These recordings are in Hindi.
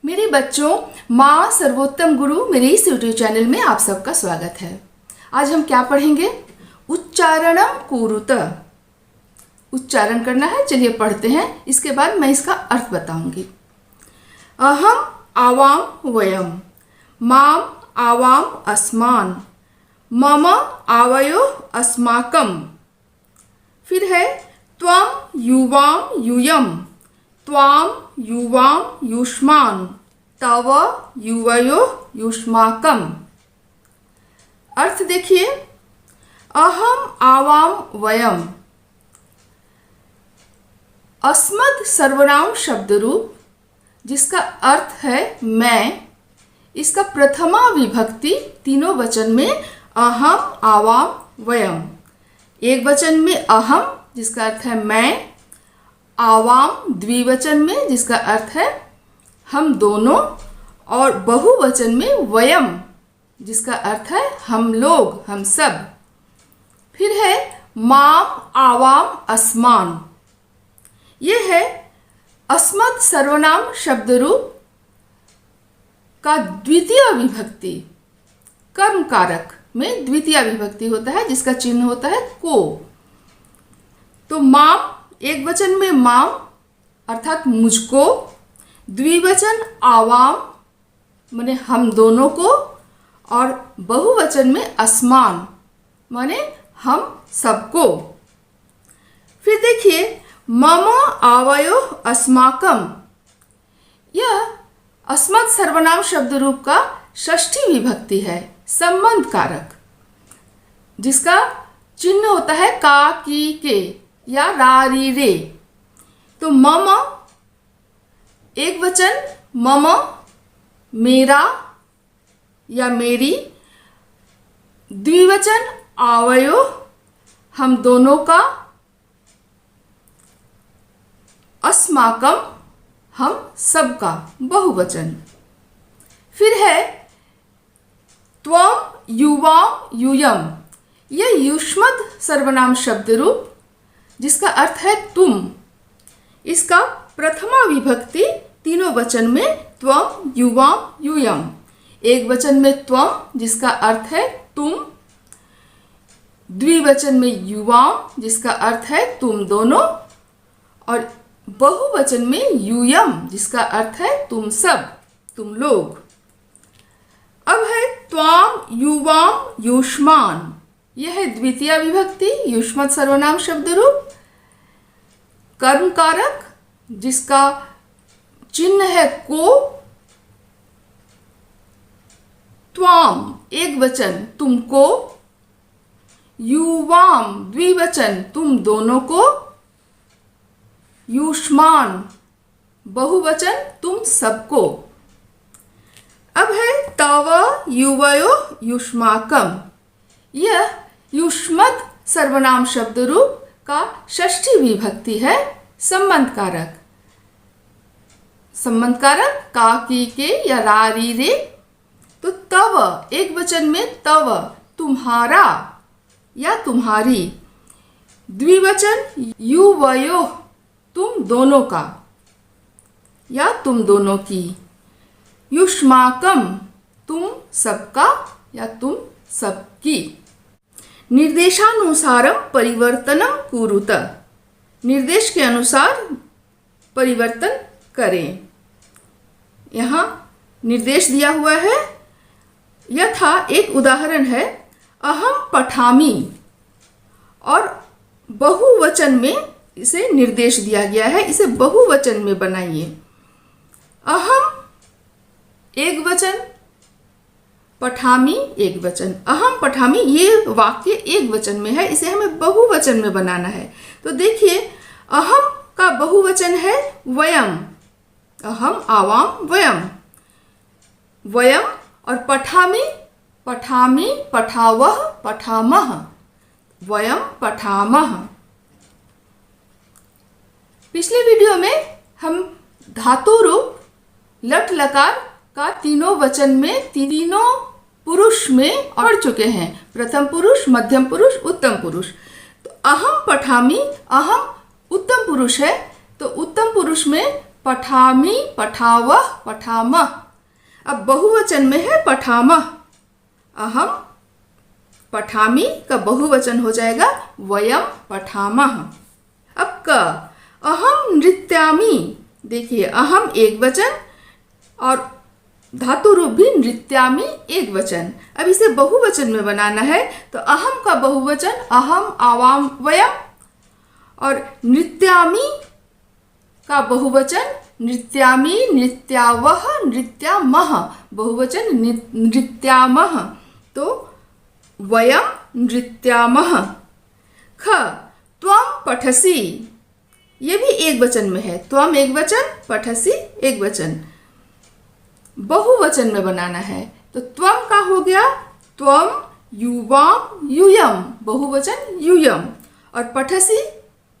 मेरे बच्चों, माँ सर्वोत्तम गुरु मेरे इस यूट्यूब चैनल में आप सबका स्वागत है। आज हम क्या पढ़ेंगे? उच्चारणम कुरुत। उच्चारण करना है, चलिए पढ़ते हैं। इसके बाद मैं इसका अर्थ बताऊंगी। अहम आवाम वयम, माम आवाम अस्मान, मम आवयो अस्माकम। फिर है त्वम युवाम यूयम, त्वाम युवाम युष्मान, तव युवयो युष्माकम। अर्थ देखिए, अहम आवाम वयम अस्मद सर्वनाम शब्द रूप, जिसका अर्थ है मैं। इसका प्रथमा विभक्ति तीनों वचन में अहम आवाम वयम। एक वचन में अहम, जिसका अर्थ है मैं। आवाम द्विवचन में, जिसका अर्थ है हम दोनों। और बहुवचन में वयम, जिसका अर्थ है हम लोग, हम सब। फिर है माम आवाम अस्मान। यह है अस्मत् सर्वनाम शब्द रूप का द्वितीय विभक्ति। कर्म कारक में द्वितीय विभक्ति होता है, जिसका चिन्ह होता है को। तो माम, एक वचन में माम अर्थात मुझको, द्विवचन आवाम माने हम दोनों को, और बहुवचन में अस्मान माने हम सबको। फिर देखिए मम आवयो अस्माकम। यह अस्मत् सर्वनाम शब्द रूप का षष्ठी विभक्ति है, संबंध कारक, जिसका चिन्ह होता है का की के या रा री रे। तो मम, एक वचन मम मेरा या मेरी, द्विवचन आवयो हम दोनों का, अस्माकम हम सबका, बहुवचन। फिर है त्वम युवाम यूयम। यह युष्मद सर्वनाम शब्द रूप, जिसका अर्थ है तुम। इसका प्रथमा विभक्ति तीनों वचन में त्वम युवाम यूयम। एक वचन में त्वम, जिसका अर्थ है तुम। द्विवचन में युवाम, जिसका अर्थ है तुम दोनों। और बहुवचन में यूयम, जिसका अर्थ है तुम सब, तुम लोग। अब है त्वाम युवाम युष्मान। यह है द्वितीय विभक्ति, युष्मत् सर्वनाम शब्द रूप, कर्म कारक, जिसका चिन्ह है को। त्वाम, एक वचन तुमको। युवाम, द्विवचन तुम दोनों को। युष्मान, बहुवचन तुम सबको। अब है तव युवयो युष्माकम। यह युष्मत् सर्वनाम शब्द रूप का षष्ठी विभक्ति है, संबंध कारक। संबंध कारक का की के या रा री रे। तो तव, एक वचन में तव तुम्हारा या तुम्हारी। द्विवचन युवयो तुम दोनों का या तुम दोनों की। युष्माकम तुम सबका या तुम सबकी। निर्देशानुसारम परिवर्तनम कुरुत। निर्देश के अनुसार परिवर्तन करें। यहाँ निर्देश दिया हुआ है। यथा, एक उदाहरण है, अहम पठामी, और बहुवचन में इसे निर्देश दिया गया है। इसे बहुवचन में बनाइए। अहम एक वचन, पठामी एक वचन। अहम पठामी, ये वाक्य एक वचन में है, इसे हमें बहुवचन में बनाना है। तो देखिए, अहम का बहुवचन है वयम। अहम आवाम वयम, वयम। और पठामी, पठामी पठावह पठामह, वयम पठामह। पिछले वीडियो में हम धातु रूप लट लकार का तीनों वचन में तीनों पुरुष में पढ़ चुके हैं। प्रथम पुरुष, मध्यम पुरुष, उत्तम पुरुष। तो अहम पठामी, अहम उत्तम पुरुष है, तो उत्तम पुरुष में पठामी, पठावह, पठामह। अब बहुवचन में है पठामह। अहम पठामी का बहुवचन हो जाएगा वयम पठामह। अब क अहम नृत्यामी। देखिए अहम एक वचन और धातु रूप भी नृत्यामी एक वचन। अब इसे बहुवचन में बनाना है तो अहम का बहुवचन अहम, आवाम, वयम और नृत्यामी का बहुवचन नृत्यामी, नृत्यावह, नृत्यामह। बहुवचन नृत्यामह तो वयम नृत्यामह। ख त्वम पठसी। ये भी एक वचन में है। त्वम एक वचन, पठसी एक वचन। बहुवचन में बनाना है तो त्वम का हो गया त्वम, युवाम, यूयम। बहुवचन यूयम। और पठसी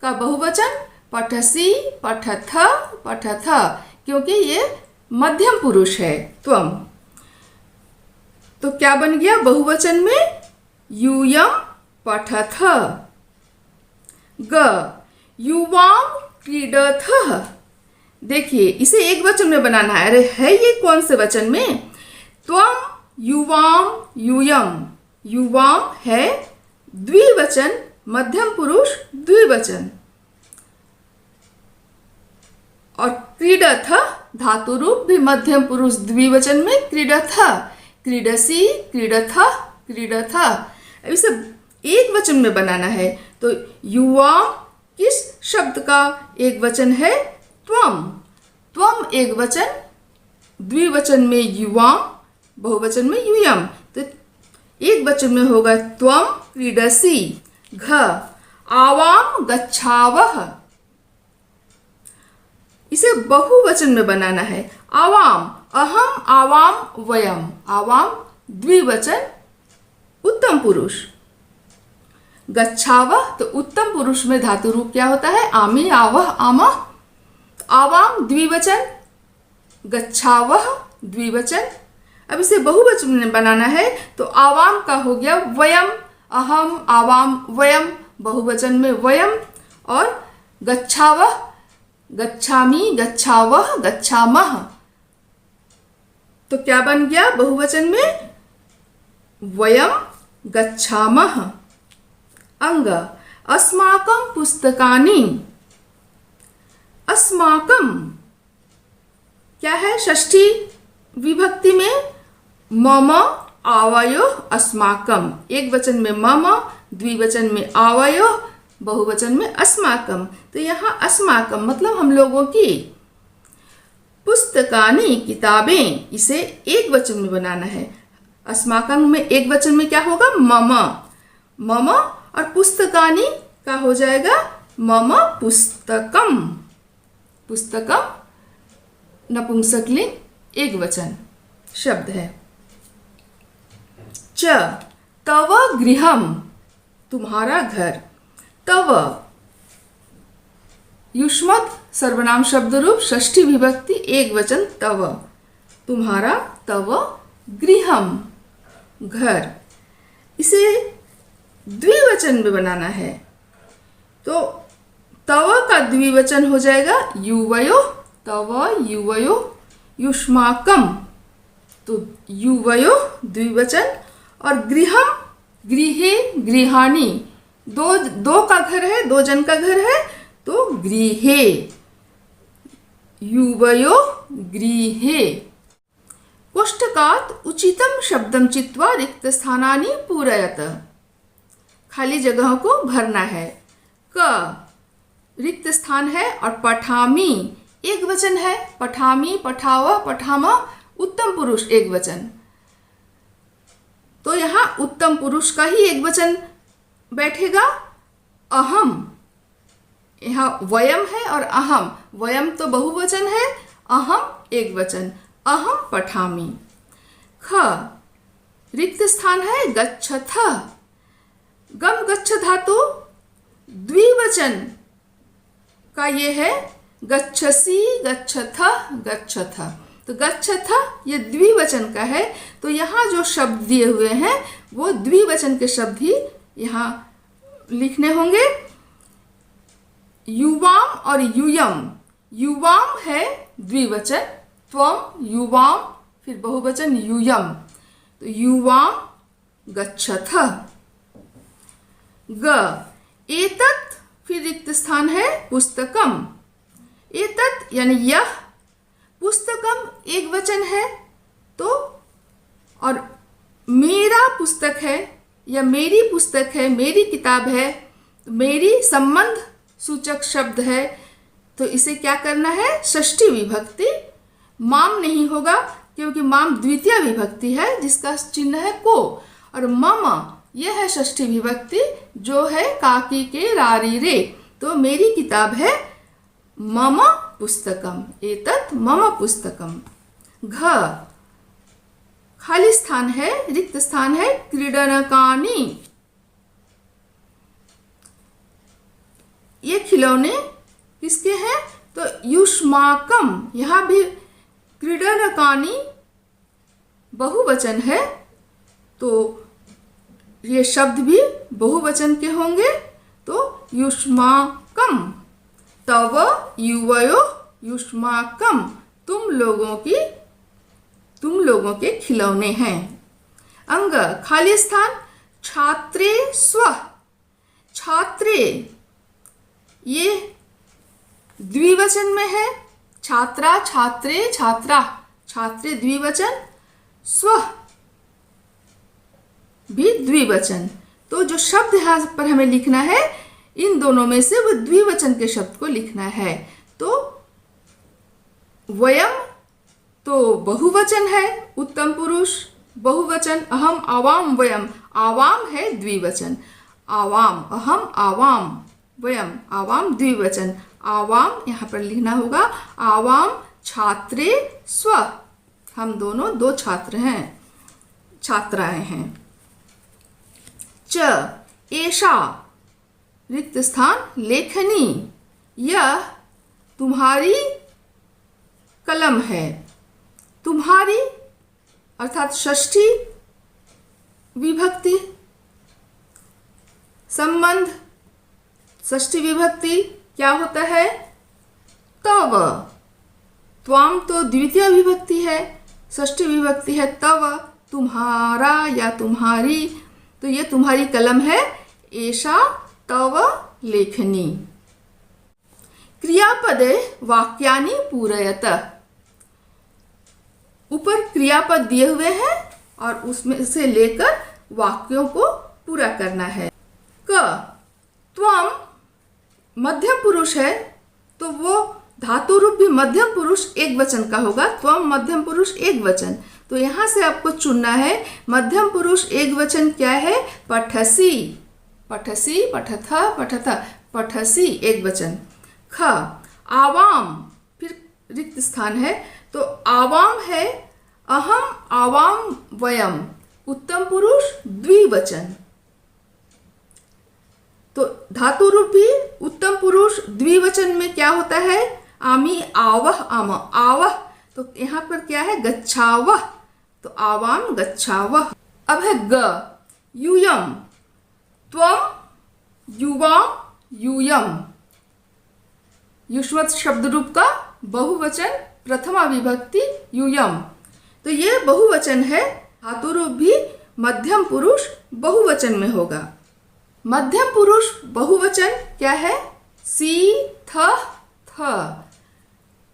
का बहुवचन पठसी, पठथ, पठथ, क्योंकि ये मध्यम पुरुष है त्वम। तो क्या बन गया बहुवचन में यूयम पठथ। ग युवाम क्रीडथः। देखिए इसे एक वचन में बनाना है। अरे है ये कौन से वचन में? त्वम, युवाम, यूयम। युवाम है द्विवचन, मध्यम पुरुष द्विवचन। और क्रीडथ धातु रूप भी मध्यम पुरुष द्विवचन में क्रीडथ। क्रीडसी, क्रीडथ, क्रीडथ। अब इसे एक वचन में बनाना है तो युवाम किस शब्द का एक वचन है? त्वम। त्वम एक वचन, द्विवचन में युवाम, बहुवचन में यूयम। तो एक वचन में होगा त्वम क्रीडसी। घ आवाम गच्छावह। इसे बहुवचन में बनाना है। आवाम अहम, आवाम, वयम। आवाम द्विवचन उत्तम पुरुष। गच्छावह तो उत्तम पुरुष में धातु रूप क्या होता है? आमी, आवह, आमह। आवाम द्विवचन, गच्छावह द्विवचन। अब इसे बहुवचन में बनाना है तो आवाम का हो गया वयम, अहम, आवाम, वयम। बहुवचन में वयम। और गच्छावह गच्छामी, गच्छावह, गच्छामह। तो क्या बन गया बहुवचन में? वयम गच्छामः। अंग अस्माकं पुस्तकानि। अस्माकं क्या है? षष्ठी विभक्ति में मम, आवयोः, अस्माकं। एक वचन में मम, द्विवचन में आवयोः, बहुवचन में अस्माकं। तो यहाँ अस्माकं मतलब हम लोगों की। पुस्तकानि किताबें, इसे एक वचन में बनाना है। अस्माकं में एक वचन में क्या होगा? मम। मम और पुस्तकानि का हो जाएगा मम पुस्तकम। पुस्तकम नपुंसकलिंग एक वचन शब्द है। च तव गृहम, तुम्हारा घर। तव युष्मत् सर्वनाम शब्द रूप षष्ठी विभक्ति एक वचन तव। तुम्हारा, तव गृहम घर। इसे द्विवचन में बनाना है तो तव का द्विवचन हो जाएगा युवयो। तव युवयो। युष्माकम तो युवयो द्विवचन। और गृहम, गृहे, गृहाणि। दो का घर है, दो जन का घर है तो गृहे। युवयो गृहे। कोष्ठकात् उचितं शब्दं चित्वा रिक्त स्थानानि पूरयत। खाली जगहों को भरना है। क रिक्त स्थान है और पठामी एक वचन है। पठामी, पठावह, पठामह उत्तम पुरुष एक वचन। तो यहाँ उत्तम पुरुष का ही एक वचन बैठेगा। अहम, यहाँ वयम है और अहम। वयम तो बहुवचन है, अहम एक वचन। अहम पठामी। ख रिक्त स्थान है गच्छथ। गम गच्छ धातु द्विवचन का ये है गच्छसी, गच्छथ, गच्छथ। तो गच्छथ ये द्विवचन का है तो यहाँ जो शब्द दिए हुए हैं वो द्विवचन के शब्द ही यहाँ लिखने होंगे। युवाम और यूयम। युवाम है द्विवचन, त्वम युवाम, फिर बहुवचन यूयम, तो युवाम गच्छथः। ग एतत्, फिर रिक्त स्थान है पुस्तकम। एतत् यानी यह, पुस्तकम एक वचन है तो, और मेरा पुस्तक है या मेरी पुस्तक है, मेरी किताब है, मेरी संबंध सूचक शब्द है, तो इसे क्या करना है, षष्ठी विभक्ति, माम नहीं होगा क्योंकि माम द्वितीय विभक्ति है जिसका चिन्ह है को, और मम यह है षष्ठी विभक्ति जो है काकी के रारी रे, तो मेरी किताब है मम पुस्तकम, एतत् मम पुस्तकम। घ खाली स्थान है, रिक्त स्थान है, क्रीडनकानि, ये खिलौने किसके हैं, तो युष्माकम, यहाँ भी क्रीडनकानि बहुवचन है तो ये शब्द भी बहुवचन के होंगे, तो युष्माकम, तव युवयो युष्माकम, तुम लोगों के खिलौने हैं। अंग खाली स्थान, छात्रे स्व, छात्रे ये द्विवचन में है, छात्रा छात्रे छात्रा, छात्रे द्विवचन, स्व भी द्विवचन, तो जो शब्द यहाँ पर हमें लिखना है इन दोनों में से वो द्विवचन के शब्द को लिखना है। तो वयम तो बहुवचन है, उत्तम पुरुष बहुवचन, अहम आवाम वयम, आवाम है द्विवचन, आवाम अहम आवाम, वयम आवाम द्विवचन, आवाम यहाँ पर लिखना होगा आवाम छात्रे स्व, हम दोनों दो छात्र हैं, छात्राएं हैं। च एषा रिक्त स्थान लेखनी, यह तुम्हारी कलम है, तुम्हारी अर्थात षष्ठी विभक्ति, संबंध षष्ठी विभक्ति क्या होता है, तव, त्वाम तो द्वितीय विभक्ति है, षष्ठी विभक्ति है तव, तुम्हारा या तुम्हारी, तो ये तुम्हारी कलम है, एषा तव लेखनी। क्रियापदे वाक्यानि पूरयत, ऊपर क्रियापद दिए हुए हैं और उसमें से लेकर वाक्यों को पूरा करना है। क त्वम मध्यम पुरुष है तो वो धातु रूप भी मध्यम पुरुष एक वचन का होगा, त्वम मध्यम पुरुष एक वचन, तो यहाँ से आपको चुनना है मध्यम पुरुष एक वचन क्या है, पठसी, पठसी पठथ पठथ, पठसी एक वचन। ख आवाम, फिर रिक्त स्थान है तो आवाम है, अहम आवाम वयम, उत्तम पुरुष द्विवचन, तो धातु रूप भी उत्तम पुरुष द्विवचन में क्या होता है, आमी आवह आम, आवह तो यहाँ पर क्या है, गच्छावह, तो आवाम गच्छावह। अब है ग यूयम, त्वम युवाम यूयम, युष्मत् शब्द रूप का बहुवचन प्रथमा विभक्ति यूयम, तो ये बहुवचन है, धातु रूप भी मध्यम पुरुष बहुवचन में होगा। मध्यम पुरुष बहुवचन क्या है, सी थ थ,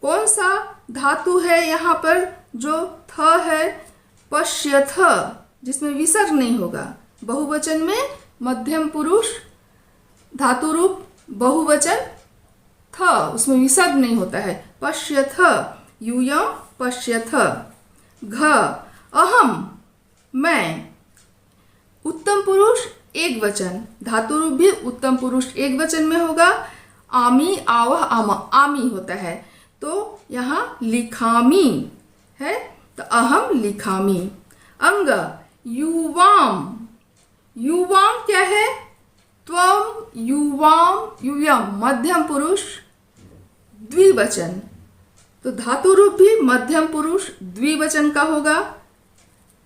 कौन सा धातु है यहाँ पर जो थ है, पश्यथ, जिसमें विसर्ग नहीं होगा, बहुवचन में मध्यम पुरुष धातु रूप बहुवचन थ, उसमें विसर्ग नहीं होता है, पश्यथ, यूयम पश्यथ। घ अहम मैं, उत्तम पुरुष एक वचन, धातु रूप भी उत्तम पुरुष एक वचन में होगा, आमी आवह आम, आमी होता है, तो यहाँ लिखामी है, तो अहम लिखामी। अंग युवाम, युवाम क्या है, त्वम युवाम यूयम, मध्यम पुरुष द्विवचन, तो धातु रूप भी मध्यम पुरुष द्विवचन का होगा।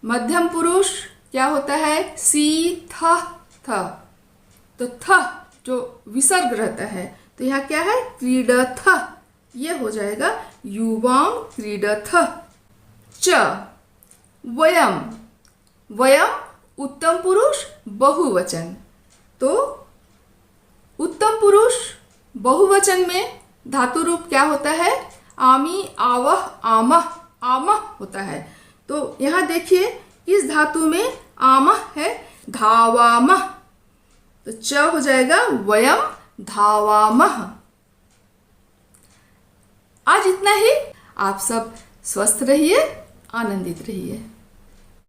मध्यम पुरुष क्या होता है, सी थ थ, तो थ जो विसर्ग रहता है, तो यहाँ क्या है, क्रीडथ, ये हो जाएगा युवां क्रीडथः। च वयम, वयम उत्तम पुरुष बहुवचन। तो उत्तम पुरुष बहुवचन में धातु रूप क्या होता है? आमी, आवह, आमह, आमह होता है। तो यहाँ देखिए किस धातु में आमह है? धावामह। तो च हो जाएगा वयम धावामह। आज इतना ही। आप सब स्वस्थ रहिए, आनंदित रहिए।